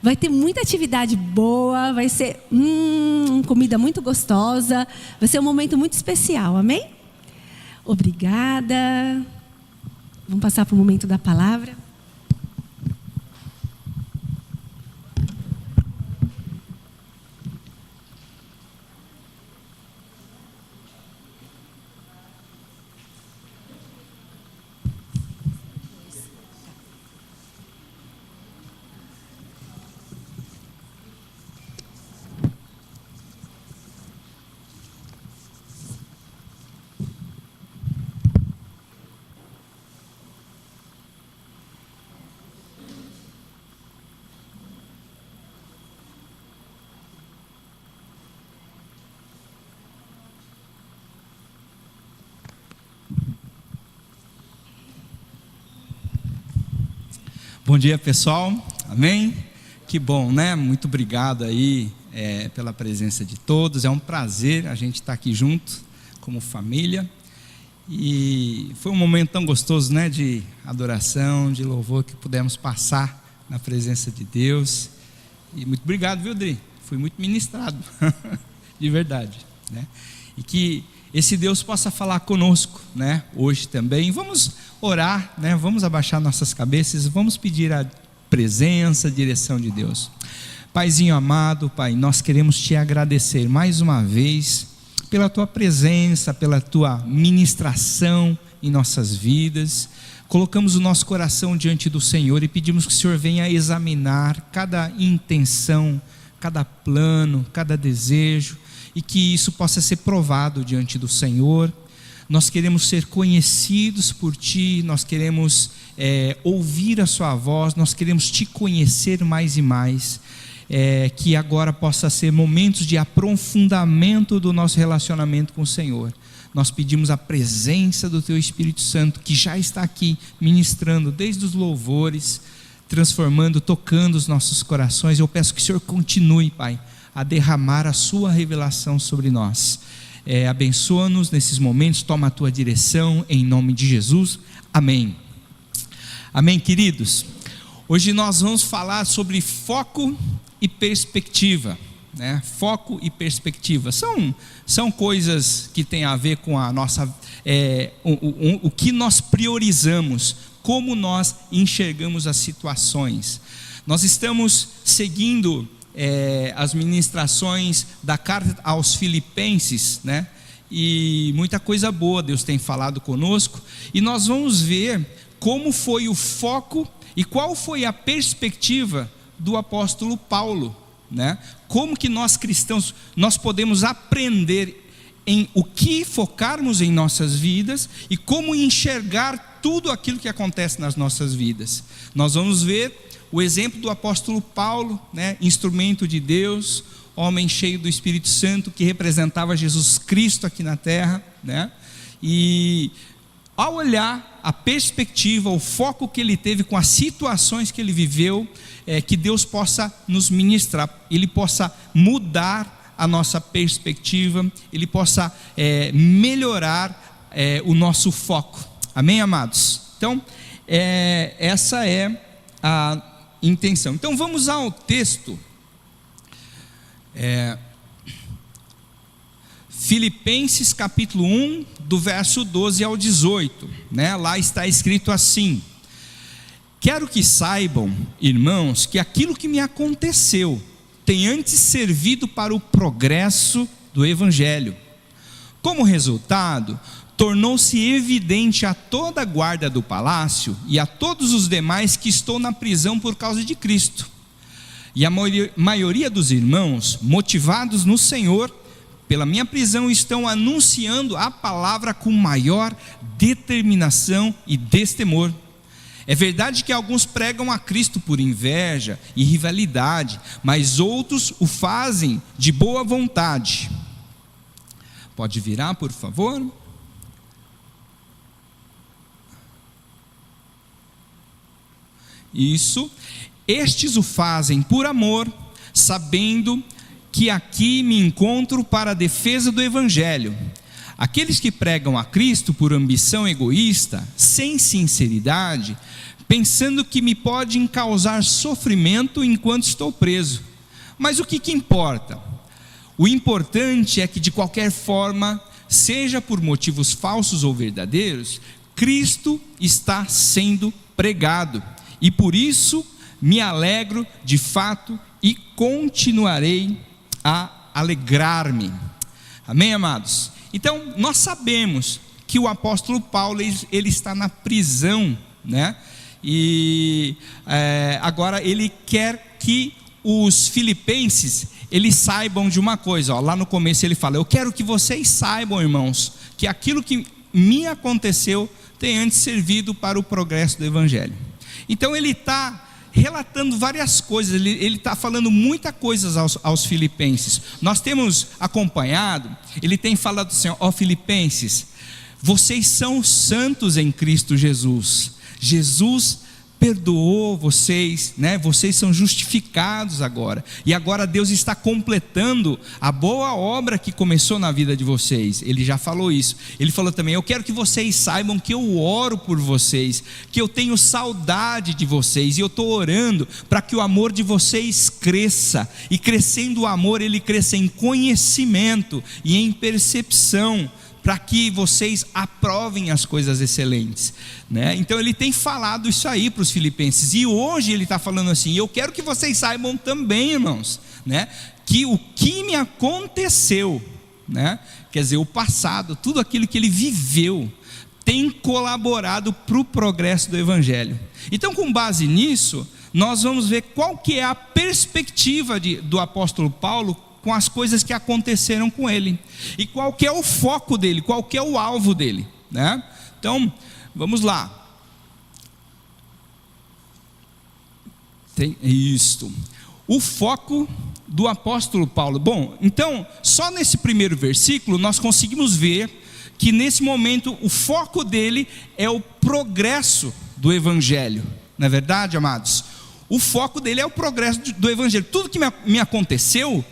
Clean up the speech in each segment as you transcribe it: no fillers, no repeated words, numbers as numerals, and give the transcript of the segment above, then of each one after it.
Vai ter muita atividade boa, vai ser comida muito gostosa, vai ser um momento muito especial, amém? Obrigada. Vamos passar para o momento da palavra. Bom dia, pessoal, amém? Que bom, né? Muito obrigado aí pela presença de todos. É um prazer a gente estar aqui junto como família. E foi um momento tão gostoso, né? De adoração, de louvor, que pudemos passar na presença de Deus. E muito obrigado, viu, Dri? Fui muito ministrado, de verdade, né? E que esse Deus possa falar conosco, né? Hoje também. Vamos orar, né? Vamos abaixar nossas cabeças, vamos pedir a presença, a direção de Deus. Paizinho amado, Pai, nós queremos te agradecer mais uma vez pela tua presença, pela tua ministração em nossas vidas. Colocamos o nosso coração diante do Senhor e pedimos que o Senhor venha examinar cada intenção, cada plano, cada desejo, e que isso possa ser provado diante do Senhor. Nós queremos ser conhecidos por Ti, nós queremos ouvir a Sua voz, nós queremos Te conhecer mais e mais, que agora possa ser momentos de aprofundamento do nosso relacionamento com o Senhor. Nós pedimos a presença do Teu Espírito Santo, que já está aqui ministrando desde os louvores, transformando, tocando os nossos corações. Eu peço que o Senhor continue, Pai, a derramar a sua revelação sobre nós. Abençoa-nos nesses momentos, toma a tua direção, em nome de Jesus, amém. Amém, queridos. Hoje nós vamos falar sobre foco e perspectiva, né? Foco e perspectiva são coisas que têm a ver com a nossa, o que nós priorizamos, como nós enxergamos as situações. Nós estamos seguindo as ministrações da carta aos Filipenses, né? E muita coisa boa Deus tem falado conosco, e nós vamos ver como foi o foco e qual foi a perspectiva do apóstolo Paulo, né? Como que nós cristãos, nós podemos aprender em o que focarmos em nossas vidas e como enxergar tudo aquilo que acontece nas nossas vidas. Nós vamos ver o exemplo do apóstolo Paulo, né? Instrumento de Deus, homem cheio do Espírito Santo, que representava Jesus Cristo aqui na terra, né? E ao olhar a perspectiva, o foco que ele teve com as situações que ele viveu, que Deus possa nos ministrar, Ele possa mudar a nossa perspectiva, Ele possa melhorar o nosso foco, amém, amados? Então, essa é a intenção. Então vamos ao texto, Filipenses capítulo 1, do verso 12 ao 18, né? Lá está escrito assim: quero que saibam, irmãos, que aquilo que me aconteceu tem antes servido para o progresso do Evangelho. Como resultado, tornou-se evidente a toda a guarda do palácio e a todos os demais que estou na prisão por causa de Cristo. E a maioria dos irmãos, motivados no Senhor, pela minha prisão, estão anunciando a palavra com maior determinação e destemor. É verdade que alguns pregam a Cristo por inveja e rivalidade, mas outros o fazem de boa vontade. Pode virar, por favor? Isso. Estes o fazem por amor, sabendo que aqui me encontro para a defesa do Evangelho. Aqueles que pregam a Cristo por ambição egoísta, sem sinceridade, pensando que me podem causar sofrimento enquanto estou preso. Mas o que importa? O importante é que, de qualquer forma, seja por motivos falsos ou verdadeiros, Cristo está sendo pregado, e por isso me alegro de fato e continuarei a alegrar-me. Amém, amados? Então, nós sabemos que o apóstolo Paulo, ele está na prisão, né? E agora ele quer que os filipenses, eles saibam de uma coisa, ó, lá no começo ele fala: eu quero que vocês saibam, irmãos, que aquilo que me aconteceu tem antes servido para o progresso do evangelho. Então ele está relatando várias coisas, ele está falando muitas coisas aos filipenses. Nós temos acompanhado, ele tem falado assim: ó filipenses, vocês são santos em Cristo Jesus. Jesus perdoou vocês, né? Vocês são justificados agora, e agora Deus está completando a boa obra que começou na vida de vocês. Ele já falou isso. Ele falou também: eu quero que vocês saibam que eu oro por vocês, que eu tenho saudade de vocês, e eu estou orando para que o amor de vocês cresça, e crescendo o amor, ele cresça em conhecimento e em percepção, para que vocês aprovem as coisas excelentes, né? Então ele tem falado isso aí para os filipenses, e hoje ele está falando assim: eu quero que vocês saibam também, irmãos, né, que o que me aconteceu, né, quer dizer, o passado, tudo aquilo que ele viveu, tem colaborado para o progresso do evangelho. Então, com base nisso, nós vamos ver qual que é a perspectiva do apóstolo Paulo com as coisas que aconteceram com ele, e qual que é o foco dele, qual que é o alvo dele, né? Então, vamos lá. Tem isto. O foco do apóstolo Paulo. Bom, então, só nesse primeiro versículo nós conseguimos ver que nesse momento o foco dele é o progresso do evangelho. Não é verdade, amados? O foco dele é o progresso do evangelho. Tudo que me aconteceu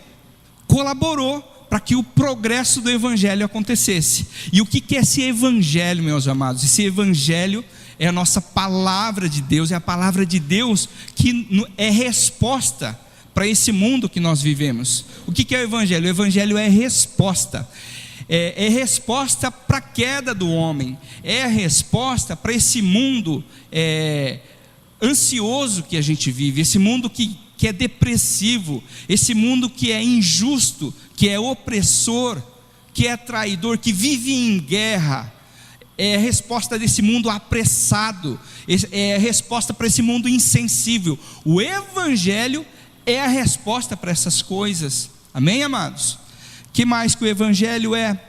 colaborou para que o progresso do evangelho acontecesse. E o que é esse evangelho, meus amados? Esse evangelho é a nossa palavra de Deus, é a palavra de Deus que é resposta para esse mundo que nós vivemos. O que é o evangelho? O evangelho é resposta. É resposta para a queda do homem, é a resposta para esse mundo ansioso que a gente vive, esse mundo que é depressivo, esse mundo que é injusto, que é opressor, que é traidor, que vive em guerra. É a resposta desse mundo apressado, é a resposta para esse mundo insensível. O evangelho é a resposta para essas coisas. Amém, amados? Que mais que o evangelho é?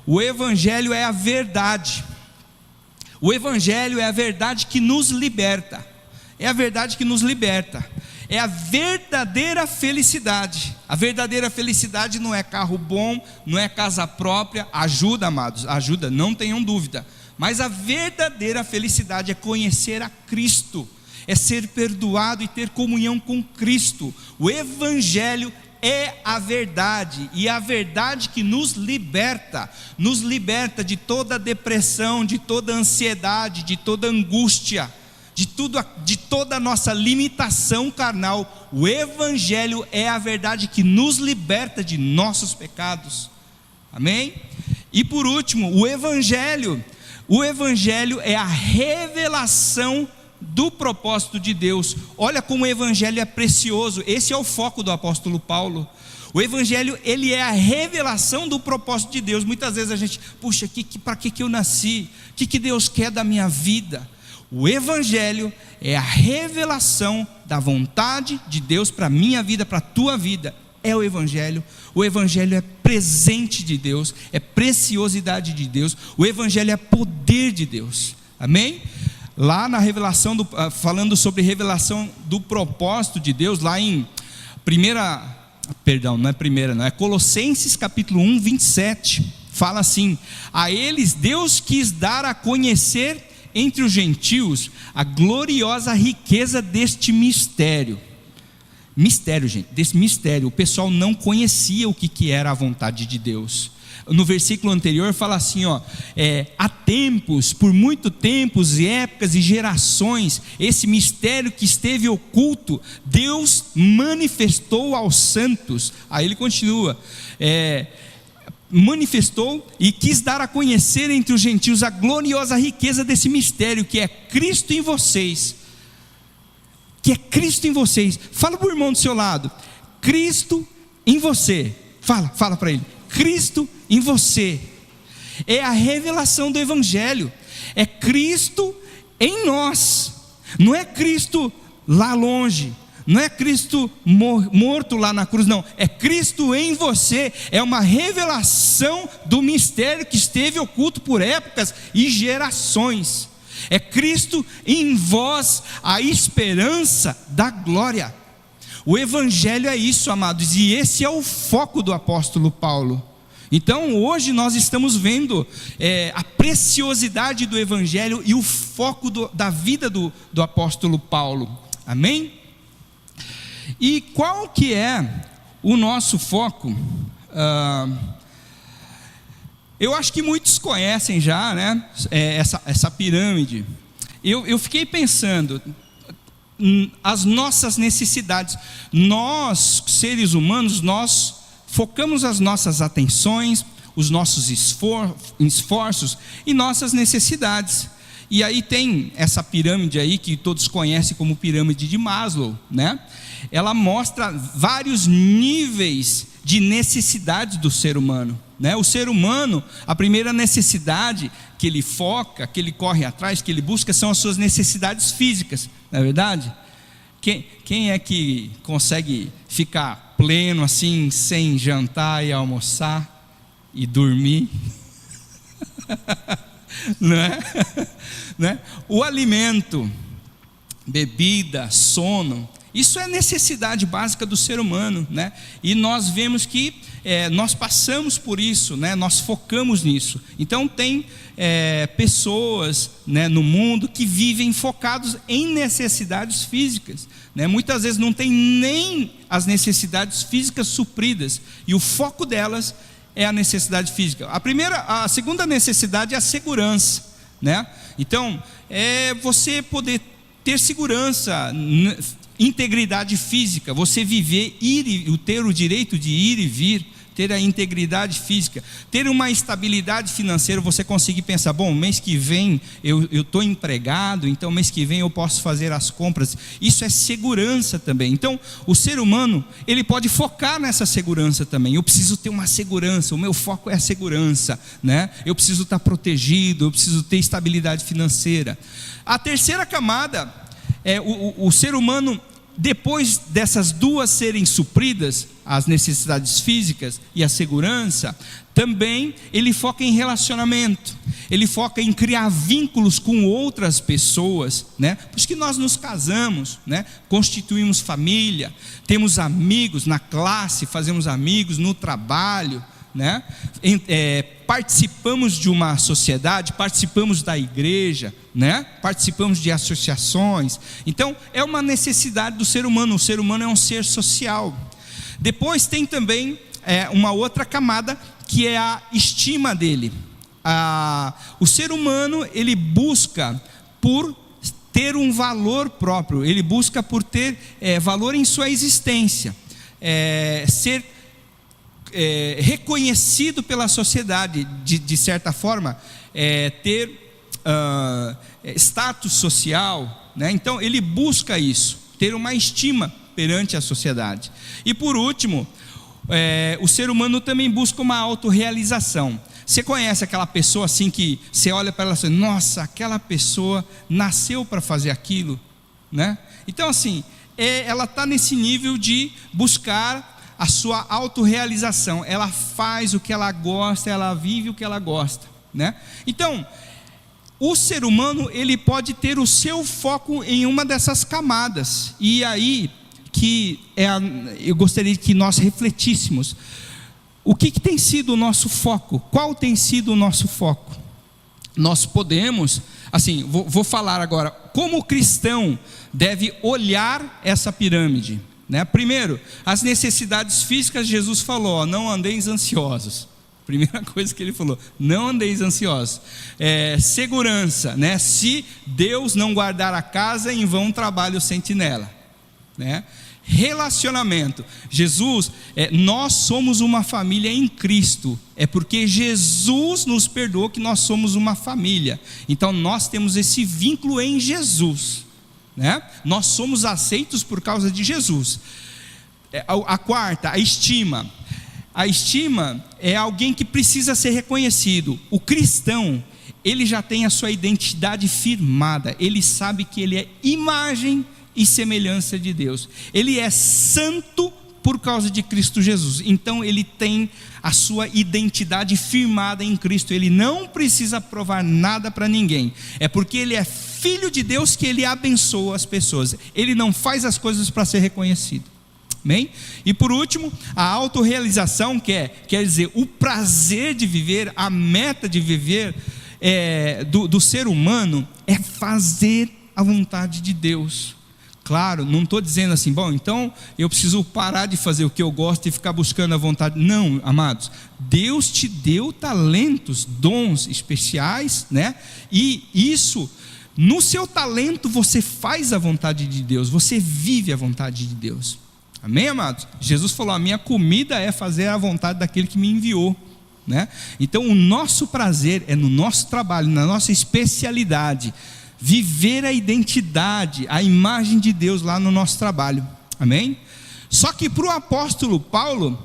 O evangelho é a verdade. O evangelho é a verdade que nos liberta. É a verdade que nos liberta. É a verdadeira felicidade. A verdadeira felicidade não é carro bom, não é casa própria. Ajuda, amados, ajuda, não tenham dúvida. Mas a verdadeira felicidade é conhecer a Cristo, é ser perdoado e ter comunhão com Cristo. O evangelho é a verdade, e a verdade que nos liberta de toda depressão, de toda ansiedade, de toda angústia, de toda a nossa limitação carnal. O evangelho é a verdade que nos liberta de nossos pecados. Amém? E por último, o evangelho é a revelação do propósito de Deus. Olha como o evangelho é precioso. Esse é o foco do apóstolo Paulo. O evangelho, ele é a revelação do propósito de Deus. Muitas vezes a gente, puxa, para que eu nasci? O que Deus quer da minha vida? O evangelho é a revelação da vontade de Deus para a minha vida, para a tua vida. É o evangelho é presente de Deus, é preciosidade de Deus, o evangelho é poder de Deus. Amém? Lá na revelação, falando sobre revelação do propósito de Deus, lá em Colossenses capítulo 1, 27, fala assim: a eles Deus quis dar a conhecer entre os gentios a gloriosa riqueza deste mistério, gente, desse mistério. O pessoal não conhecia o que era a vontade de Deus. No versículo anterior fala assim, há tempos, por muito tempos e épocas e gerações, esse mistério que esteve oculto, Deus manifestou aos santos. Aí ele continua, manifestou e quis dar a conhecer entre os gentios a gloriosa riqueza desse mistério, que é Cristo em vocês. Que é Cristo em vocês. Fala para o irmão do seu lado, Cristo em você. Fala para ele, Cristo em você. É a revelação do Evangelho, é Cristo em nós. Não é Cristo lá longe, não é Cristo morto lá na cruz, não, é Cristo em você. É uma revelação do mistério que esteve oculto por épocas e gerações. É Cristo em vós, a esperança da glória. O Evangelho é isso, amados, e esse é o foco do apóstolo Paulo. Então hoje nós estamos vendo a preciosidade do Evangelho e o foco da vida do apóstolo Paulo, amém? E qual que é o nosso foco? Eu acho que muitos conhecem já, né, essa pirâmide. Eu fiquei pensando, as nossas necessidades, nós seres humanos, nós focamos as nossas atenções, os nossos esforços e nossas necessidades. E aí tem essa pirâmide aí que todos conhecem como pirâmide de Maslow, né? Ela mostra vários níveis de necessidades do ser humano, né? O ser humano, a primeira necessidade que ele foca, que ele corre atrás, que ele busca, são as suas necessidades físicas, não é verdade? Quem é que consegue ficar pleno assim, sem jantar e almoçar e dormir? Não é? Né? O alimento, bebida, sono, isso é necessidade básica do ser humano, né? E nós vemos que nós passamos por isso, né? Nós focamos nisso. Então tem pessoas, né, no mundo que vivem focados em necessidades físicas, né? Muitas vezes não tem nem as necessidades físicas supridas, e o foco delas é a necessidade física. A segunda necessidade é a segurança, né? Então é você poder ter segurança, integridade física, você viver, ter o direito de ir e vir, ter a integridade física, ter uma estabilidade financeira, você conseguir pensar, bom, mês que vem eu estou empregado, então mês que vem eu posso fazer as compras. Isso é segurança também. Então o ser humano, ele pode focar nessa segurança também. Eu preciso ter uma segurança, o meu foco é a segurança, né? Eu preciso estar protegido, eu preciso ter estabilidade financeira. A terceira camada é o ser humano, depois dessas duas serem supridas, as necessidades físicas e a segurança, também ele foca em relacionamento, ele foca em criar vínculos com outras pessoas, né? Por isso que nós nos casamos, né? Constituímos família, temos amigos na classe, fazemos amigos no trabalho, né? Participamos de uma sociedade, participamos da igreja, né? Participamos de associações. Então é uma necessidade do ser humano. O ser humano é um ser social. Depois tem também uma outra camada, que é a estima dele. O ser humano, ele busca por ter um valor próprio, ele busca por ter valor em sua existência, ser reconhecido pela sociedade, de certa forma, ter status social, né? Então ele busca isso, ter uma estima perante a sociedade. E por último, o ser humano também busca uma autorrealização. Você conhece aquela pessoa assim que você olha para ela e fala, nossa, aquela pessoa nasceu para fazer aquilo, né? Então assim, ela está nesse nível de buscar a sua autorrealização. Ela faz o que ela gosta, ela vive o que ela gosta, né? Então o ser humano, ele pode ter o seu foco em uma dessas camadas. E aí eu gostaria que nós refletíssemos. O que tem sido o nosso foco? Qual tem sido o nosso foco? Nós podemos, assim, vou falar agora, como o cristão deve olhar essa pirâmide, né? Primeiro, as necessidades físicas, Jesus falou, não andeis ansiosos, Primeira coisa que ele falou: não andeis ansiosos. Segurança, né? Se Deus não guardar a casa, em vão trabalha o sentinela, né? Relacionamento. Jesus, nós somos uma família em Cristo. É porque Jesus nos perdoou que nós somos uma família. Então nós temos esse vínculo em Jesus, né? Nós somos aceitos por causa de Jesus. A quarta, a estima. A estima é alguém que precisa ser reconhecido. O cristão, ele já tem a sua identidade firmada. Ele sabe que ele é imagem e semelhança de Deus. Ele é santo por causa de Cristo Jesus. Então ele tem a sua identidade firmada em Cristo. Ele não precisa provar nada para ninguém. É porque ele é filho de Deus que ele abençoa as pessoas. Ele não faz as coisas para ser reconhecido. Amém? E por último, a autorrealização, quer dizer, o prazer de viver, a meta de viver do ser humano é fazer a vontade de Deus. Claro, não estou dizendo assim, bom, então eu preciso parar de fazer o que eu gosto e ficar buscando a vontade. Não, amados, Deus te deu talentos, dons especiais, né? E isso, no seu talento você faz a vontade de Deus, você vive a vontade de Deus. Amém, amados? Jesus falou: a minha comida é fazer a vontade daquele que me enviou, né? Então o nosso prazer é no nosso trabalho, na nossa especialidade, viver a identidade, a imagem de Deus lá no nosso trabalho. Amém? Só que para o apóstolo Paulo,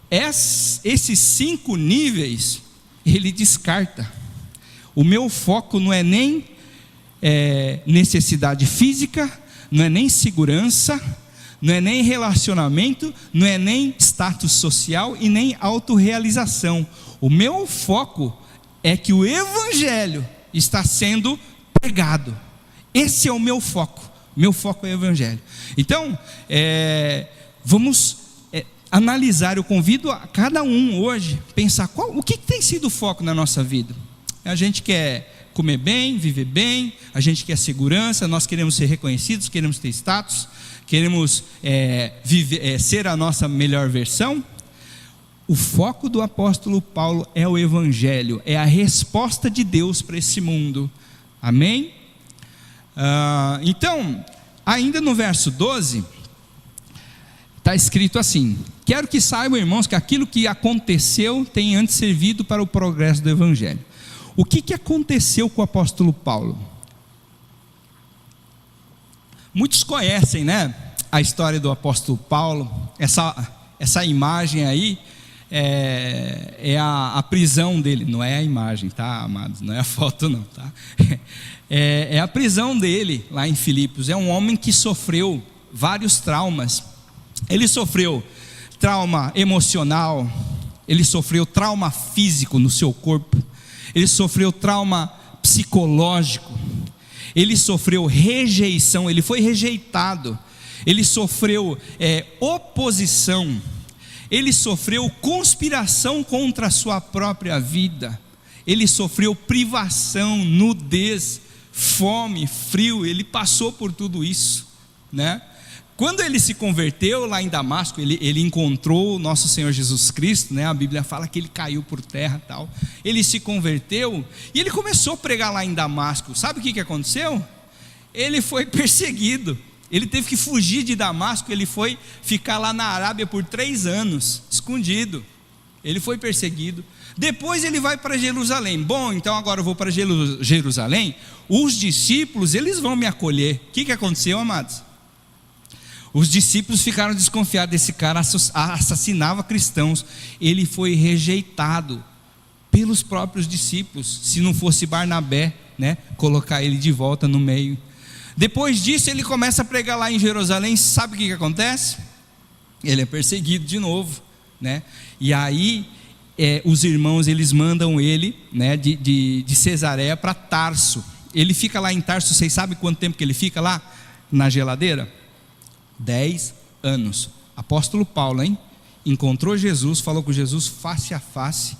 esses 5 níveis ele descarta. O meu foco não é nem necessidade física, não é nem segurança, não é nem relacionamento, não é nem status social e nem autorrealização. O meu foco é que o evangelho está sendo pregado. Esse é o meu foco. Meu foco é o evangelho. Então, vamos analisar. Eu convido a cada um hoje pensar o que tem sido o foco na nossa vida. A gente quer comer bem, viver bem, a gente quer segurança, nós queremos ser reconhecidos, queremos ter status, queremos ser a nossa melhor versão. O foco do apóstolo Paulo é o evangelho, é a resposta de Deus para esse mundo. Amém? Então, ainda no verso 12, está escrito assim: quero que saibam, irmãos, que aquilo que aconteceu tem antes servido para o progresso do evangelho. O que aconteceu com o apóstolo Paulo? Muitos conhecem, né, a história do apóstolo Paulo. Essa imagem aí é a prisão dele. Não é a imagem, tá, amados? Não é a foto não, tá? É a prisão dele lá em Filipos. É um homem que sofreu vários traumas. Ele sofreu trauma emocional, ele sofreu trauma físico no seu corpo, ele sofreu trauma psicológico, ele sofreu rejeição, ele foi rejeitado, ele sofreu oposição, ele sofreu conspiração contra a sua própria vida, ele sofreu privação, nudez, fome, frio. Ele passou por tudo isso, né? Quando ele se converteu lá em Damasco, ele encontrou o nosso Senhor Jesus Cristo, né? A Bíblia fala que ele caiu por terra e tal. Ele se converteu e ele começou a pregar lá em Damasco. Sabe o que aconteceu? Ele foi perseguido. Ele teve que fugir de Damasco. Ele foi ficar lá na Arábia por 3 anos, escondido. Ele foi perseguido. Depois ele vai para Jerusalém. Bom, então agora eu vou para Jerusalém. Os discípulos, eles vão me acolher. O que aconteceu, amados? Os discípulos ficaram desconfiados. Esse cara assassinava cristãos. Ele foi rejeitado pelos próprios discípulos. Se não fosse Barnabé, né, colocar ele de volta no meio. Depois disso ele começa a pregar lá em Jerusalém. Sabe o que acontece? Ele é perseguido de novo, né? E aí os irmãos, eles mandam ele, né, de Cesareia para Tarso. Ele fica lá em Tarso. Vocês sabem quanto tempo que ele fica lá na geladeira? 10 anos. Apóstolo Paulo, hein? Encontrou Jesus, falou com Jesus face a face,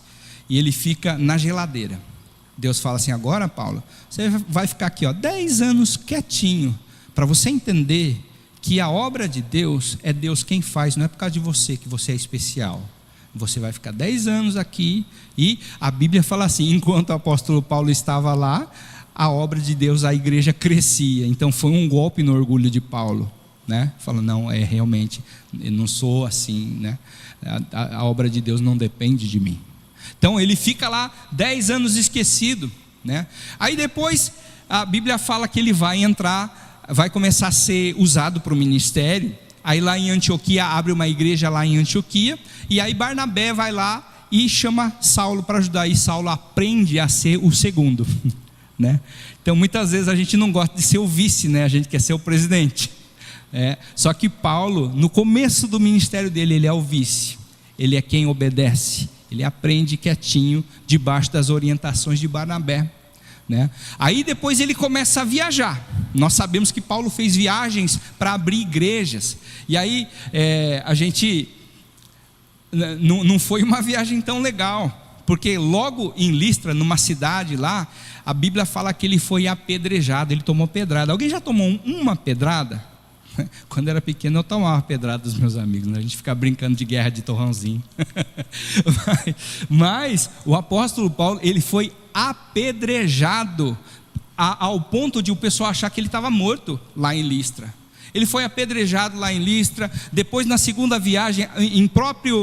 e ele fica na geladeira. Deus fala assim: agora, Paulo, você vai ficar aqui 10 anos quietinho, para você entender que a obra de Deus é Deus quem faz, não é por causa de você que você é especial, Você vai ficar 10 anos aqui. E a Bíblia fala assim: enquanto o apóstolo Paulo estava lá, a obra de Deus, a igreja crescia. Então foi um golpe no orgulho de Paulo, né? Falou: não, realmente, eu não sou assim, né? A obra de Deus não depende de mim. Então ele fica lá 10 anos esquecido, né? Aí depois a Bíblia fala que ele vai entrar, vai começar a ser usado para o ministério. Aí lá em Antioquia, abre uma igreja lá em Antioquia, e aí Barnabé vai lá e chama Saulo para ajudar, e Saulo aprende a ser o segundo, né? Então muitas vezes a gente não gosta de ser o vice, né? A gente quer ser o presidente. Só que Paulo, no começo do ministério dele, ele é o vice, ele é quem obedece, ele aprende quietinho, debaixo das orientações de Barnabé, né? Aí depois ele começa a viajar. Nós sabemos que Paulo fez viagens para abrir igrejas, e aí a gente, não foi uma viagem tão legal, porque logo em Listra, numa cidade lá, a Bíblia fala que ele foi apedrejado, ele tomou pedrada. Alguém já tomou uma pedrada? Quando era pequeno eu tomava pedrada dos meus amigos, né? A gente ficava brincando de guerra de torrãozinho. Mas o apóstolo Paulo, ele foi apedrejado ao ponto de o pessoal achar que ele estava morto lá em Listra. Ele foi apedrejado lá em Listra. Depois, na segunda viagem,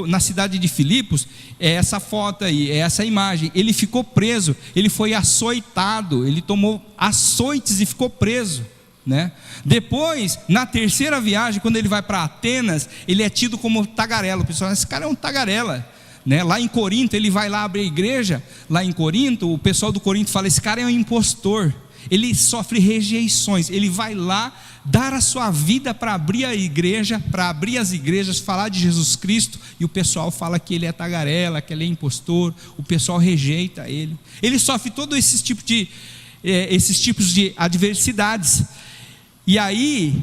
na cidade de Filipos, é essa foto aí, é essa imagem. Ele ficou preso, ele foi açoitado, ele tomou açoites e ficou preso, né? Depois, na terceira viagem, quando ele vai para Atenas, ele é tido como tagarela. O pessoal diz: esse cara é um tagarela, né? Lá em Corinto, ele vai lá abrir a igreja. Lá em Corinto, o pessoal do Corinto fala: esse cara é um impostor, ele sofre rejeições. Ele vai lá dar a sua vida para abrir a igreja, para abrir as igrejas, falar de Jesus Cristo, e o pessoal fala que ele é tagarela, que ele é impostor. O pessoal rejeita ele. Ele sofre todos esses tipos de adversidades. E aí,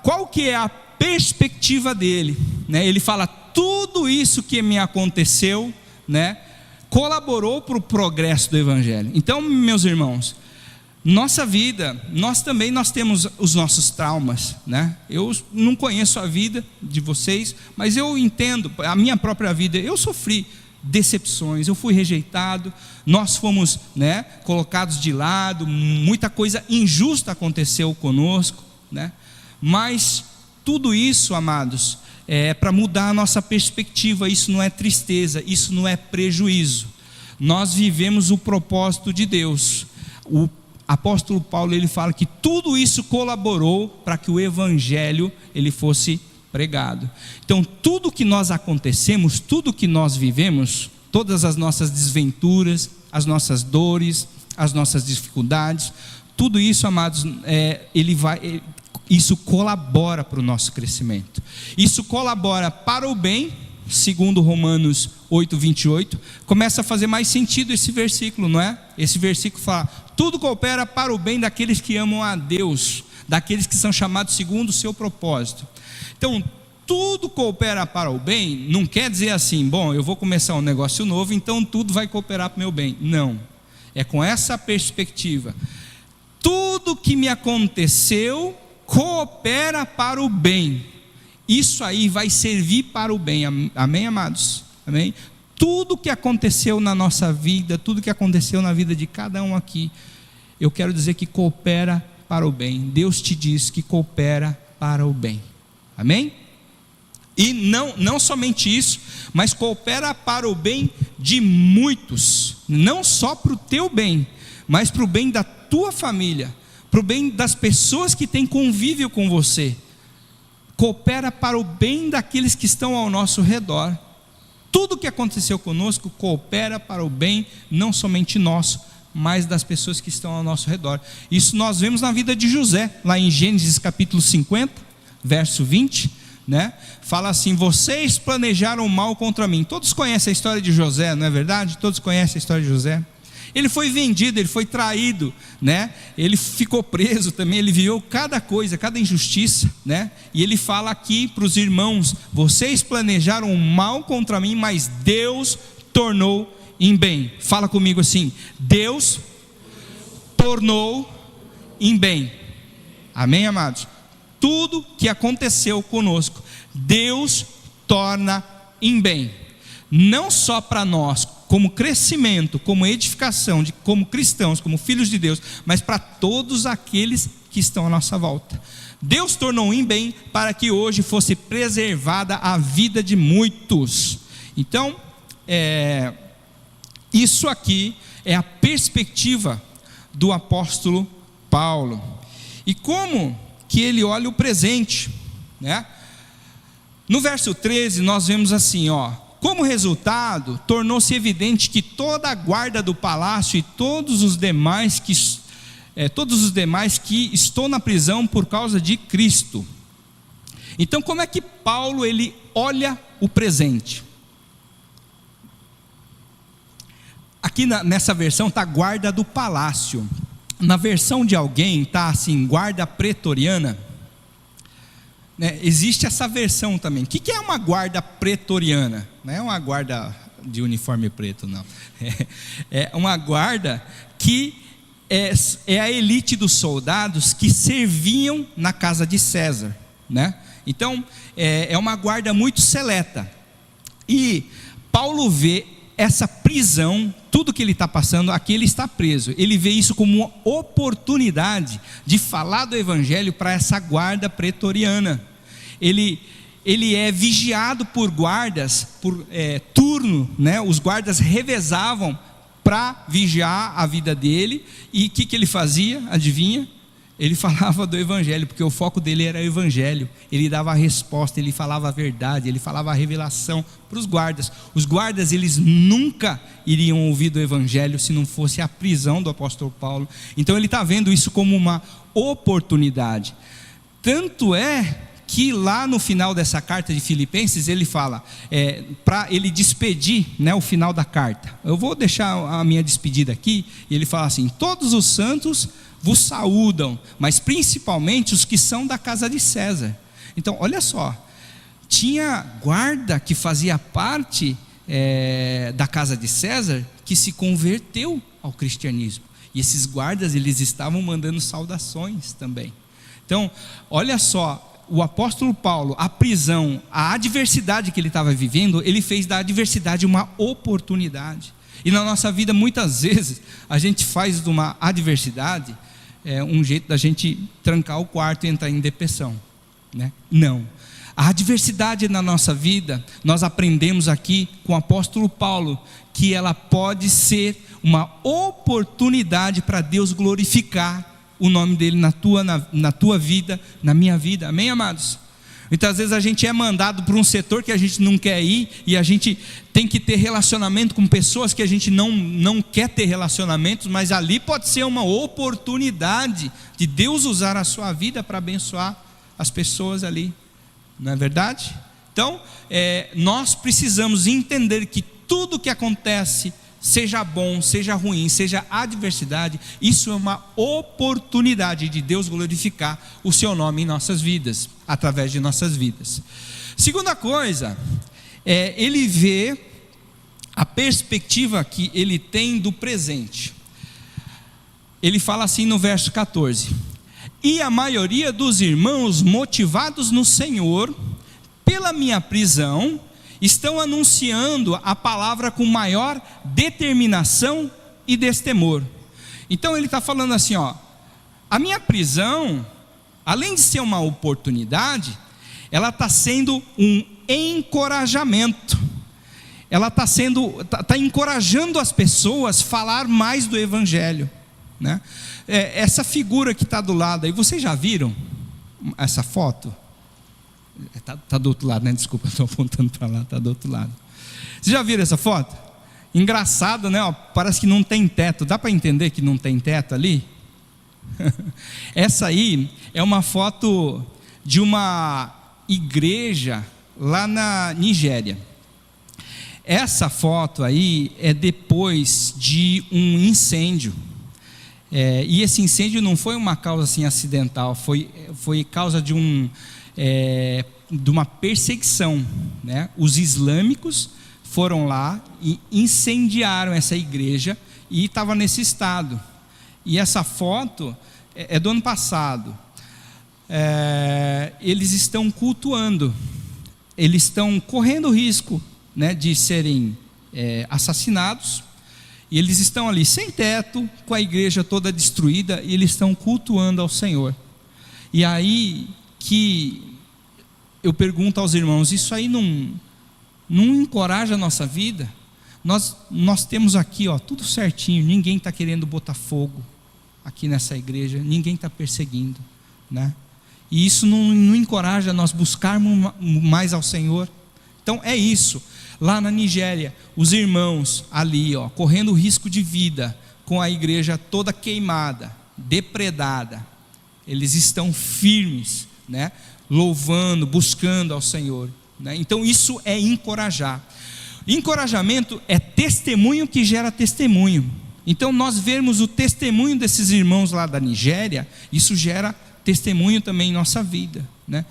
qual que é a perspectiva dele, né? Ele fala: tudo isso que me aconteceu, né, colaborou para o progresso do Evangelho. Então, meus irmãos, nossa vida, nós temos os nossos traumas, né? Eu não conheço a vida de vocês, mas eu entendo a minha própria vida. Eu sofri decepções, eu fui rejeitado, nós fomos, né, colocados de lado, muita coisa injusta aconteceu conosco, né? Mas tudo isso, amados, é para mudar a nossa perspectiva. Isso não é tristeza, isso não é prejuízo. Nós vivemos o propósito de Deus. O apóstolo Paulo, ele fala que tudo isso colaborou para que o evangelho ele fosse pregado. Então tudo que nós acontecemos, tudo que nós vivemos, todas as nossas desventuras, as nossas dores, as nossas dificuldades, tudo isso, amados, isso colabora para o nosso crescimento. Isso colabora para o bem. Segundo Romanos 8:28, começa a fazer mais sentido esse versículo, não é? Esse versículo fala: tudo coopera para o bem daqueles que amam a Deus, daqueles que são chamados segundo o seu propósito. Então, tudo coopera para o bem, não quer dizer assim: bom, eu vou começar um negócio novo, então tudo vai cooperar para o meu bem. Não, é com essa perspectiva: tudo que me aconteceu coopera para o bem. Isso aí vai servir para o bem. Amém, amados? Amém? Tudo que aconteceu na nossa vida, tudo que aconteceu na vida de cada um aqui, eu quero dizer que coopera para o bem. Deus te diz que coopera para o bem. Amém? E não somente isso, mas coopera para o bem de muitos. Não só para o teu bem, mas para o bem da tua família, para o bem das pessoas que têm convívio com você. Coopera para o bem daqueles que estão ao nosso redor. Tudo que aconteceu conosco coopera para o bem, não somente nosso, mas das pessoas que estão ao nosso redor. Isso nós vemos na vida de José, lá em Gênesis capítulo 50, verso 20, né? Fala assim: vocês planejaram mal contra mim. Todos conhecem a história de José, não é verdade? Todos conhecem a história de José. Ele foi vendido, ele foi traído, né? Ele ficou preso também, ele viveu cada coisa, cada injustiça, né? E ele fala aqui para os irmãos: vocês planejaram mal contra mim, mas Deus tornou em bem. Fala comigo assim: Deus tornou em bem. Amém, amados? Tudo que aconteceu conosco, Deus torna em bem, não só para nós, como crescimento, como edificação, como cristãos, como filhos de Deus, mas para todos aqueles que estão à nossa volta. Deus tornou em bem para que hoje fosse preservada a vida de muitos. Então, isso aqui é a perspectiva do apóstolo Paulo. E como que ele olha o presente, né? No verso 13 nós vemos assim, como resultado, tornou-se evidente que toda a guarda do palácio e todos os demais que estão na prisão por causa de Cristo. Então, como é que Paulo ele olha o presente? Aqui nessa versão está guarda do palácio. Na versão de alguém está assim, guarda pretoriana. Existe essa versão também. O que é uma guarda pretoriana? Não é uma guarda de uniforme preto, não. É uma guarda que é a elite dos soldados que serviam na casa de César, né? Então, é uma guarda muito seleta. E Paulo vê essa prisão, tudo que ele está passando, aqui ele está preso. Ele vê isso como uma oportunidade de falar do evangelho para essa guarda pretoriana. Ele é vigiado por guardas, por turno, né? Os guardas revezavam para vigiar a vida dele. E o que ele fazia? Adivinha? Ele falava do evangelho, porque o foco dele era o evangelho. Ele dava a resposta, ele falava a verdade, ele falava a revelação para os guardas. Os guardas, eles nunca iriam ouvir do evangelho se não fosse a prisão do apóstolo Paulo. Então ele está vendo isso como uma oportunidade. Tanto é que lá no final dessa carta de Filipenses, ele fala, para ele despedir, né, o final da carta. Eu vou deixar a minha despedida aqui, e ele fala assim: todos os santos vos saúdam, mas principalmente os que são da casa de César. Então, olha só, tinha guarda que fazia parte da casa de César, que se converteu ao cristianismo, e esses guardas, eles estavam mandando saudações também. Então, olha só, o apóstolo Paulo, a prisão, a adversidade que ele estava vivendo, ele fez da adversidade uma oportunidade. E na nossa vida, muitas vezes, a gente faz de uma adversidade um jeito da gente trancar o quarto e entrar em depressão, né? Não. A adversidade na nossa vida, nós aprendemos aqui com o apóstolo Paulo, que ela pode ser uma oportunidade para Deus glorificar o nome dele na tua vida, na minha vida. Amém, amados? Muitas vezes a gente é mandado para um setor que a gente não quer ir, e a gente tem que ter relacionamento com pessoas que a gente não quer ter relacionamentos, mas ali pode ser uma oportunidade de Deus usar a sua vida para abençoar as pessoas ali, não é verdade? Então, nós precisamos entender que tudo que acontece, seja bom, seja ruim, seja adversidade, isso é uma oportunidade de Deus glorificar o seu nome em nossas vidas, através de nossas vidas. Segunda coisa, ele vê a perspectiva que ele tem do presente. Ele fala assim no verso 14: e a maioria dos irmãos, motivados no Senhor, pela minha prisão, estão anunciando a palavra com maior determinação e destemor. Então ele está falando assim, a minha prisão, além de ser uma oportunidade, ela está sendo um encorajamento. Ela está encorajando as pessoas a falar mais do evangelho, né? Essa figura que está do lado aí, vocês já viram essa foto? Está do outro lado, né? Desculpa, estou apontando para lá, está do outro lado. Vocês já viram essa foto? Engraçado, né? Parece que não tem teto. Dá para entender que não tem teto ali? Essa aí é uma foto de uma igreja lá na Nigéria. Essa foto aí é depois de um incêndio. E esse incêndio não foi uma causa assim acidental, foi causa de uma perseguição, né? Os islâmicos foram lá e incendiaram essa igreja, e estava nesse estado. E essa foto é do ano passado. Eles estão cultuando eles estão correndo o risco, né, de serem assassinados, e eles estão ali sem teto, com a igreja toda destruída, e eles estão cultuando ao Senhor. E aí que eu pergunto aos irmãos, isso aí não encoraja a nossa vida? Nós temos aqui, tudo certinho, ninguém está querendo botar fogo aqui nessa igreja, ninguém está perseguindo, né? E isso não encoraja nós buscarmos mais ao Senhor? Então é isso. Lá na Nigéria, os irmãos ali, correndo risco de vida, com a igreja toda queimada, depredada, eles estão firmes, né? Louvando, buscando ao Senhor, né? Então isso é encorajar. Encorajamento é testemunho que gera testemunho. Então nós vermos o testemunho desses irmãos lá da Nigéria, isso gera testemunho também em nossa vida, né?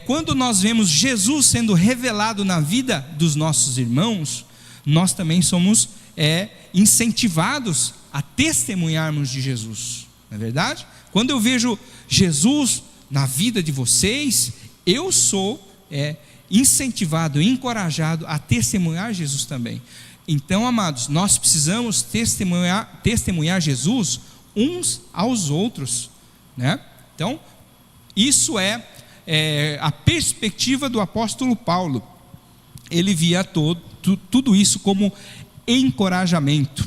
Quando nós vemos Jesus sendo revelado na vida dos nossos irmãos, nós também somos incentivados a testemunharmos de Jesus, não é verdade? Quando eu vejo Jesus na vida de vocês, eu sou incentivado, encorajado a testemunhar Jesus também. Então, amados, nós precisamos testemunhar Jesus uns aos outros, né? Então, isso é a perspectiva do apóstolo Paulo. Ele via tudo isso como encorajamento.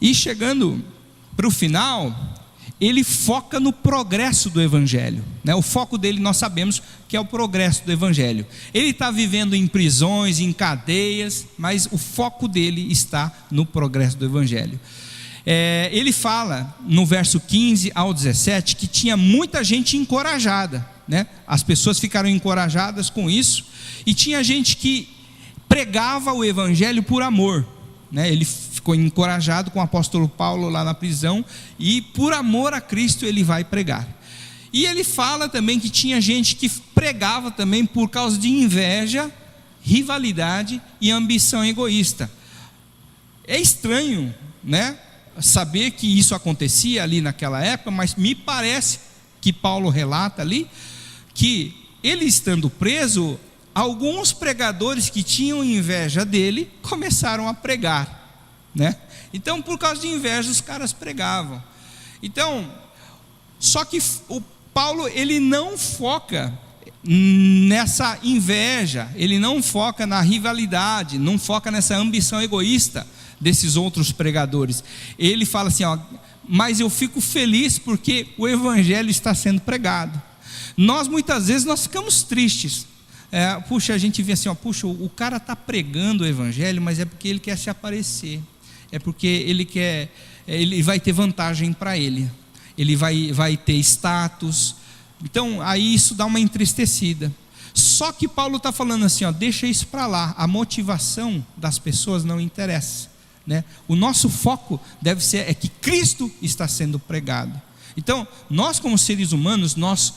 E chegando para o final, ele foca no progresso do Evangelho, né? O foco dele nós sabemos que é o progresso do Evangelho. Ele está vivendo em prisões, em cadeias, mas o foco dele está no progresso do Evangelho. Ele fala no verso 15 ao 17 que tinha muita gente encorajada, né? As pessoas ficaram encorajadas com isso, e tinha gente que pregava o Evangelho por amor, né? Ele ficou encorajado com o apóstolo Paulo lá na prisão, e por amor a Cristo ele vai pregar. E ele fala também que tinha gente que pregava também por causa de inveja, rivalidade e ambição egoísta. É estranho, né, saber que isso acontecia ali naquela época, mas me parece que Paulo relata ali que ele estando preso, alguns pregadores que tinham inveja dele começaram a pregar, né? Então, por causa de inveja, os caras pregavam. Então, só que o Paulo, ele não foca nessa inveja, ele não foca na rivalidade, não foca nessa ambição egoísta desses outros pregadores. Ele fala assim, mas eu fico feliz porque o Evangelho está sendo pregado. Nós muitas vezes nós ficamos tristes. Puxa, a gente vê assim, puxa, o cara está pregando o Evangelho, mas é porque ele quer se aparecer, é porque ele vai ter vantagem para ele vai ter status. Então aí isso dá uma entristecida. Só que Paulo está falando assim, deixa isso para lá, a motivação das pessoas não interessa, né? O nosso foco deve ser que Cristo está sendo pregado. Então nós como seres humanos, nós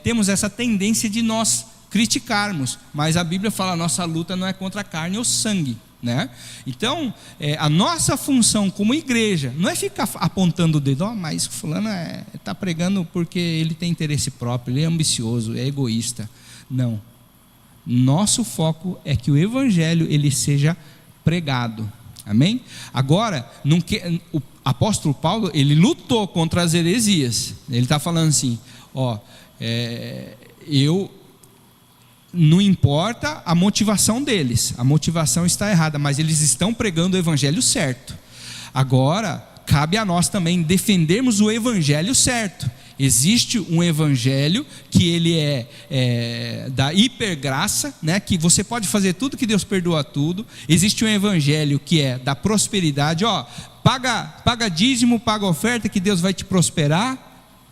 temos essa tendência de nós criticarmos, mas a Bíblia fala, a nossa luta não é contra a carne ou sangue, né? Então a nossa função como igreja não é ficar apontando o dedo, mas fulano está pregando porque ele tem interesse próprio, ele é ambicioso, é egoísta. Não, nosso foco é que o Evangelho ele seja pregado, amém? Agora, o apóstolo Paulo, ele lutou contra as heresias. Ele está falando assim, não importa a motivação deles, a motivação está errada, mas eles estão pregando o Evangelho certo. Agora, cabe a nós também defendermos o Evangelho certo. Existe um Evangelho que ele é da hipergraça, né? Que você pode fazer tudo, que Deus perdoa tudo. Existe um Evangelho que é da prosperidade, paga dízimo, paga oferta, que Deus vai te prosperar,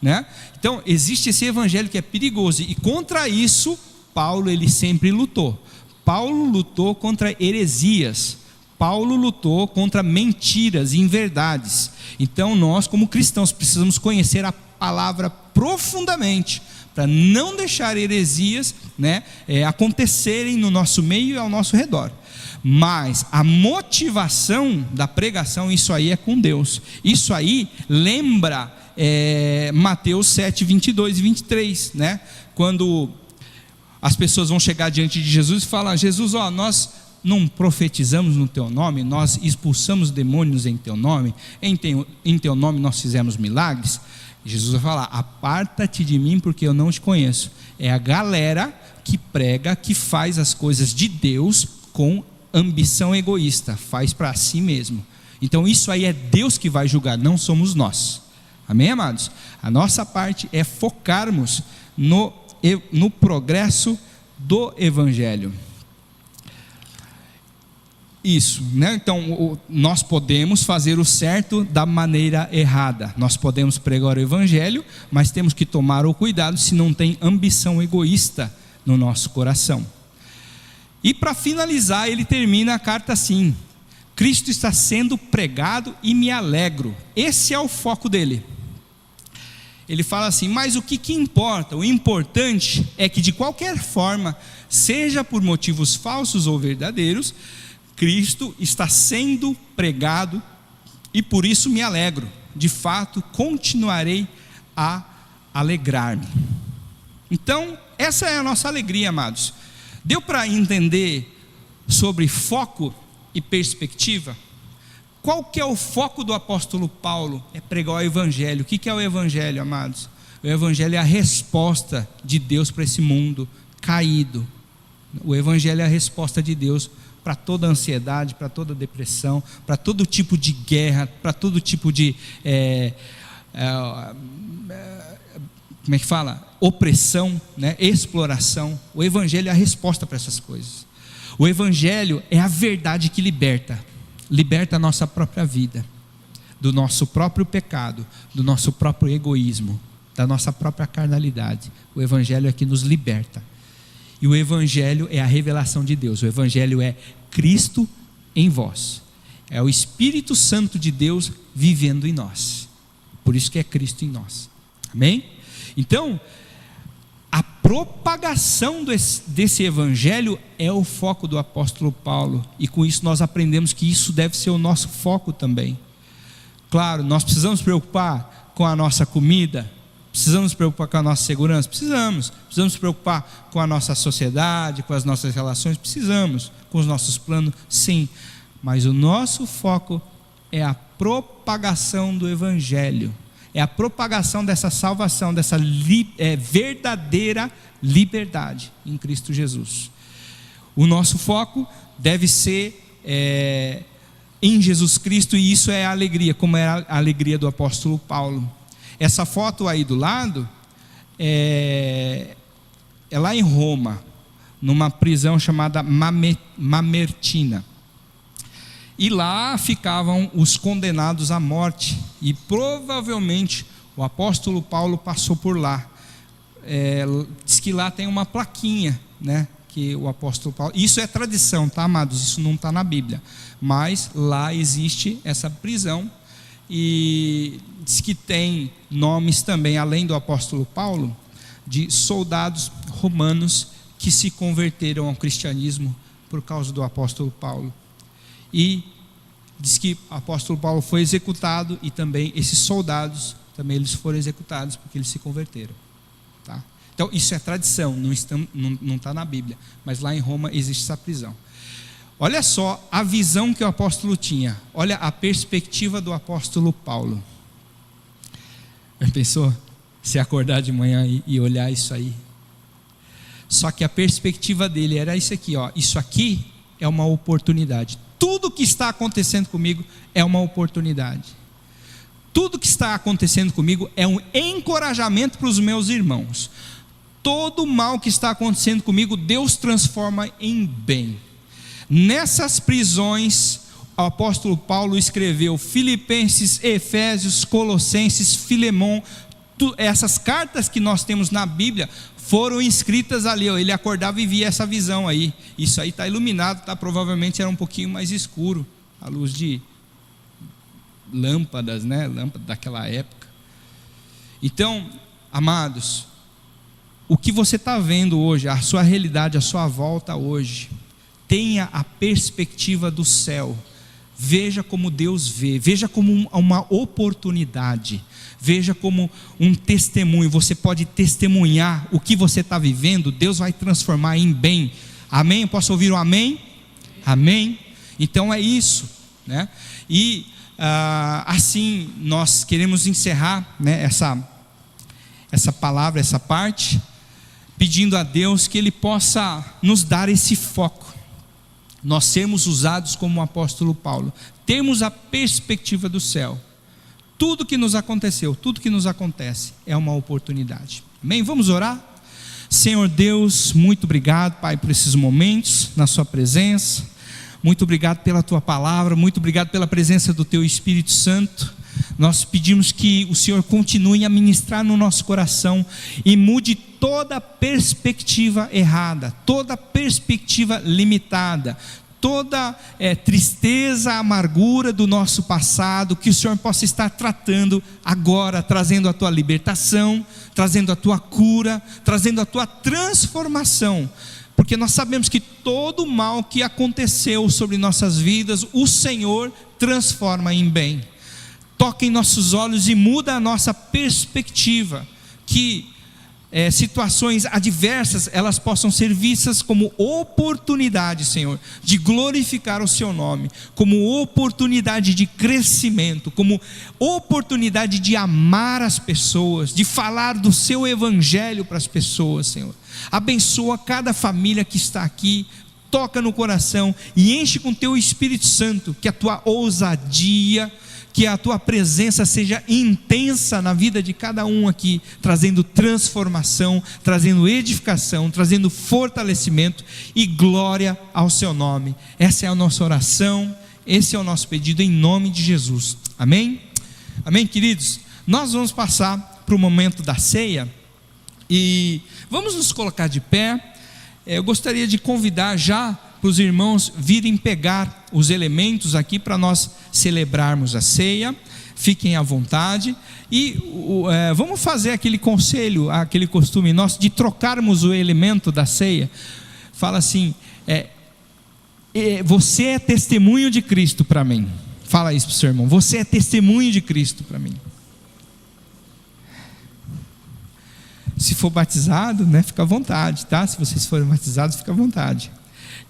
né? Então existe esse Evangelho que é perigoso, e contra isso Paulo ele sempre lutou. Paulo lutou contra heresias, Paulo lutou contra mentiras e inverdades. Então nós como cristãos precisamos conhecer a palavra profundamente, para não deixar heresias, né, acontecerem no nosso meio e ao nosso redor. Mas a motivação da pregação, isso aí é com Deus. Isso aí lembra Mateus 7, 22 e 23, né? Quando as pessoas vão chegar diante de Jesus e falar: Jesus, nós não profetizamos no teu nome, nós expulsamos demônios em teu nome, em teu nome nós fizemos milagres. Jesus vai falar: aparta-te de mim, porque eu não te conheço. É a galera que prega, que faz as coisas de Deus com ambição egoísta, faz para si mesmo. Então isso aí é Deus que vai julgar, não somos nós. Amém, amados? A nossa parte é focarmos no progresso do Evangelho. Isso, né? Então nós podemos fazer o certo da maneira errada, nós podemos pregar o Evangelho, mas temos que tomar o cuidado se não tem ambição egoísta no nosso coração. E para finalizar, ele termina a carta assim: Cristo está sendo pregado e me alegro. Esse é o foco dele. Ele fala assim: mas o que importa? O importante é que de qualquer forma, seja por motivos falsos ou verdadeiros, Cristo está sendo pregado e por isso me alegro. De fato, continuarei a alegrar-me. Então, essa é a nossa alegria, amados. Deu para entender sobre foco e perspectiva? Qual que é o foco do apóstolo Paulo? É pregar o Evangelho. O que é o Evangelho, amados? O Evangelho é a resposta de Deus para esse mundo caído. O Evangelho é a resposta de Deus para toda ansiedade, para toda depressão, para todo tipo de guerra, para todo tipo de como é que fala? Opressão, né? Exploração. O Evangelho é a resposta para essas coisas. O Evangelho é a verdade que liberta a nossa própria vida, do nosso próprio pecado, do nosso próprio egoísmo, da nossa própria carnalidade. O Evangelho é que nos liberta. E o Evangelho é a revelação de Deus. O Evangelho é Cristo em vós. É o Espírito Santo de Deus vivendo em nós. Por isso que é Cristo em nós. Amém? Então, a propagação desse Evangelho é o foco do apóstolo Paulo. E com isso nós aprendemos que isso deve ser o nosso foco também. Claro, nós precisamos nos preocupar com a nossa comida, precisamos nos preocupar com a nossa segurança, precisamos nos preocupar com a nossa sociedade, com as nossas relações, precisamos, com os nossos planos, sim, mas o nosso foco é a propagação do Evangelho, é a propagação dessa salvação, dessa verdadeira liberdade em Cristo Jesus. O nosso foco deve ser em Jesus Cristo, e isso é a alegria, como é a alegria do apóstolo Paulo. Essa foto aí do lado é lá em Roma, numa prisão chamada Mamertina. E lá ficavam os condenados à morte, e provavelmente o apóstolo Paulo passou por lá. Diz que lá tem uma plaquinha, né, que o apóstolo Paulo... Isso é tradição, tá, amados? Isso não está na Bíblia, mas lá existe essa prisão, e diz que tem nomes também, além do apóstolo Paulo, de soldados romanos que se converteram ao cristianismo por causa do apóstolo Paulo. E diz que o apóstolo Paulo foi executado, e também esses soldados, também eles foram executados porque eles se converteram, tá? Então isso é tradição, não está na Bíblia, mas lá em Roma existe essa prisão. Olha só a visão que o apóstolo tinha, olha a perspectiva do apóstolo Paulo. Já pensou? Se acordar de manhã e olhar isso aí? Só que a perspectiva dele era isso aqui, ó. Isso aqui é uma oportunidade. Tudo que está acontecendo comigo é uma oportunidade. Tudo que está acontecendo comigo é um encorajamento para os meus irmãos. Todo mal que está acontecendo comigo, Deus transforma em bem. Nessas prisões, o apóstolo Paulo escreveu Filipenses, Efésios, Colossenses, Filemão. Essas cartas que nós temos na Bíblia foram escritas ali, ó. Ele acordava e via essa visão aí. Isso aí está iluminado, tá? Provavelmente era um pouquinho mais escuro, à luz de lâmpadas, né? Lâmpadas daquela época. Então, amados, o que você está vendo hoje, a sua realidade, a sua volta hoje, tenha a perspectiva do céu. Veja como Deus vê, veja como uma oportunidade, veja como um testemunho. Você pode testemunhar o que você está vivendo, Deus vai transformar em bem. Amém? Eu posso ouvir um amém? Amém? Então é isso, né? E assim nós queremos encerrar, né, essa palavra, essa parte, pedindo a Deus que Ele possa nos dar esse foco, nós sermos usados como o apóstolo Paulo, termos a perspectiva do céu. Tudo que nos aconteceu, tudo que nos acontece é uma oportunidade. Amém? Vamos orar? Senhor Deus, muito obrigado, Pai, por esses momentos na sua presença. Muito obrigado pela tua palavra, muito obrigado pela presença do teu Espírito Santo. Nós pedimos que o Senhor continue a ministrar no nosso coração e mude toda perspectiva errada, toda perspectiva limitada, toda tristeza, amargura do nosso passado, que o Senhor possa estar tratando agora, trazendo a tua libertação, trazendo a tua cura, trazendo a tua transformação, porque nós sabemos que todo o mal que aconteceu sobre nossas vidas, o Senhor transforma em bem. Toca em nossos olhos e muda a nossa perspectiva, que situações adversas, elas possam ser vistas como oportunidade, Senhor, de glorificar o Seu nome, como oportunidade de crescimento, como oportunidade de amar as pessoas, de falar do Seu Evangelho para as pessoas, Senhor. Abençoa cada família que está aqui, toca no coração e enche com Teu Espírito Santo, que a Tua ousadia, que a Tua presença seja intensa na vida de cada um aqui, trazendo transformação, trazendo edificação, trazendo fortalecimento e glória ao Seu nome. Essa é a nossa oração, esse é o nosso pedido em nome de Jesus. Amém? Amém, queridos? Nós vamos passar para o momento da ceia e vamos nos colocar de pé. Eu gostaria de convidar já para os irmãos virem pegar os elementos aqui para nós celebrarmos a ceia. Fiquem à vontade e vamos fazer aquele conselho, aquele costume nosso de trocarmos o elemento da ceia. Fala assim, você é testemunho de Cristo para mim. Fala isso para o seu irmão, você é testemunho de Cristo para mim. Se for batizado, né, fica à vontade, tá? Se vocês forem batizados, fica à vontade.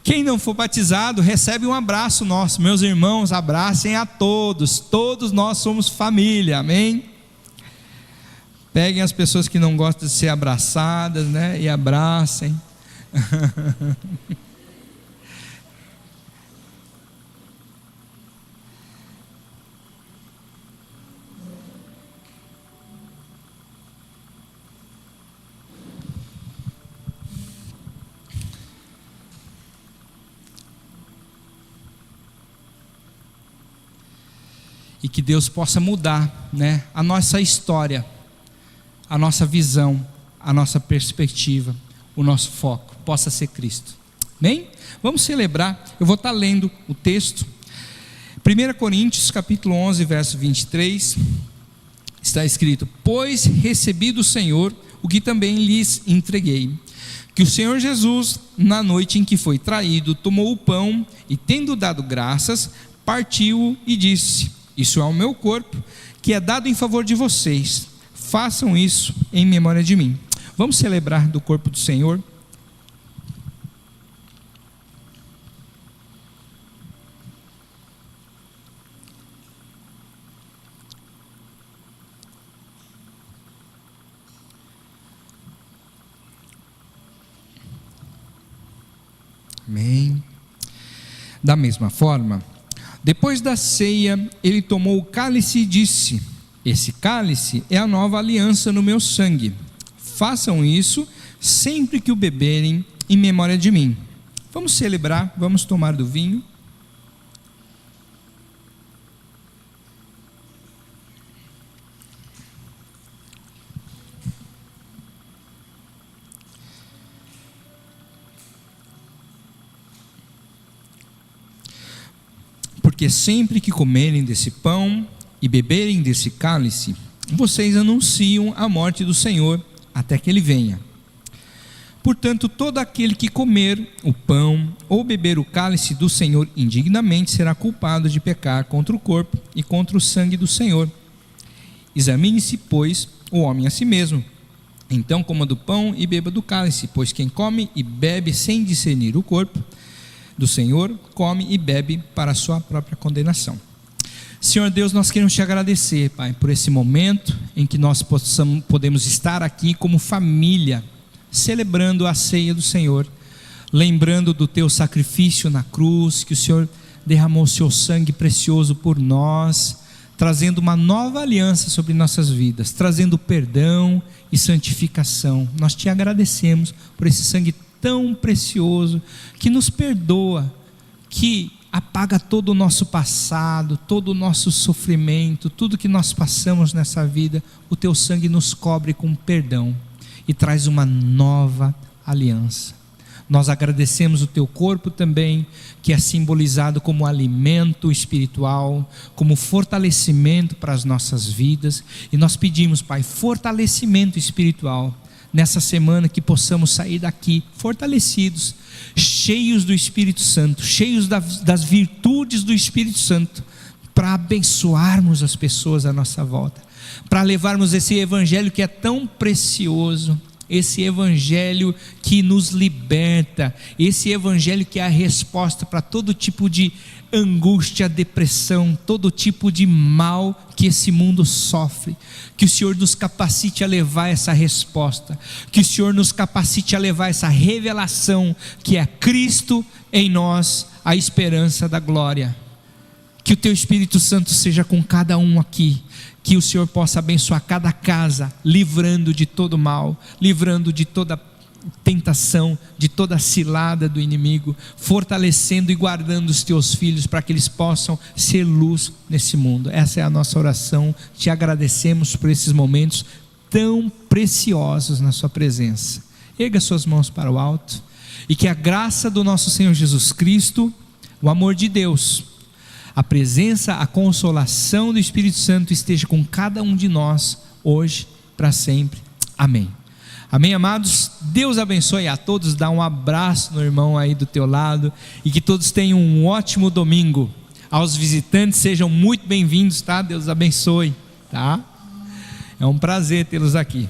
Quem não for batizado, recebe um abraço nosso. Meus irmãos, abracem a todos. Todos nós somos família, amém? Peguem as pessoas que não gostam de ser abraçadas, né, e abracem. E que Deus possa mudar, né, a nossa história, a nossa visão, a nossa perspectiva, o nosso foco, possa ser Cristo. Amém? Vamos celebrar. Eu vou estar lendo o texto. 1 Coríntios capítulo 11, verso 23, está escrito: pois recebi do Senhor o que também lhes entreguei, que o Senhor Jesus, na noite em que foi traído, tomou o pão e, tendo dado graças, partiu e disse: isso é o meu corpo, que é dado em favor de vocês, façam isso em memória de mim. Vamos celebrar do corpo do Senhor. Amém. Da mesma forma, depois da ceia, ele tomou o cálice e disse: esse cálice é a nova aliança no meu sangue. Façam isso sempre que o beberem em memória de mim. Vamos celebrar, vamos tomar do vinho. Porque sempre que comerem desse pão e beberem desse cálice, vocês anunciam a morte do Senhor até que Ele venha. Portanto, todo aquele que comer o pão ou beber o cálice do Senhor indignamente será culpado de pecar contra o corpo e contra o sangue do Senhor. Examine-se, pois, o homem a si mesmo. Então coma do pão e beba do cálice, pois quem come e bebe sem discernir o corpo do Senhor, come e bebe para a sua própria condenação. Senhor Deus, nós queremos te agradecer, Pai, por esse momento em que nós podemos estar aqui como família, celebrando a ceia do Senhor, lembrando do teu sacrifício na cruz, que o Senhor derramou o seu sangue precioso por nós, trazendo uma nova aliança sobre nossas vidas, trazendo perdão e santificação. Nós te agradecemos por esse sangue tão precioso, que nos perdoa, que apaga todo o nosso passado, todo o nosso sofrimento, tudo que nós passamos nessa vida. O teu sangue nos cobre com perdão e traz uma nova aliança. Nós agradecemos o teu corpo também, que é simbolizado como alimento espiritual, como fortalecimento para as nossas vidas, e nós pedimos, Pai, fortalecimento espiritual nessa semana, que possamos sair daqui fortalecidos, cheios do Espírito Santo, cheios das virtudes do Espírito Santo, para abençoarmos as pessoas à nossa volta, para levarmos esse evangelho que é tão precioso, esse evangelho que nos liberta, esse evangelho que é a resposta para todo tipo de angústia, depressão, todo tipo de mal que esse mundo sofre. Que o Senhor nos capacite a levar essa resposta, que o Senhor nos capacite a levar essa revelação, que é Cristo em nós, a esperança da glória. Que o teu Espírito Santo seja com cada um aqui, que o Senhor possa abençoar cada casa, livrando de todo mal, livrando de toda tentação, de toda cilada do inimigo, fortalecendo e guardando os teus filhos, para que eles possam ser luz nesse mundo. Essa é a nossa oração. Te agradecemos por esses momentos tão preciosos na sua presença. Erga suas mãos para o alto, e que a graça do nosso Senhor Jesus Cristo, o amor de Deus, a presença, a consolação do Espírito Santo esteja com cada um de nós, hoje, para sempre. Amém. Amém, amados? Deus abençoe a todos. Dá um abraço no irmão aí do teu lado, e que todos tenham um ótimo domingo. Aos visitantes, sejam muito bem-vindos, tá? Deus abençoe, tá? É um prazer tê-los aqui.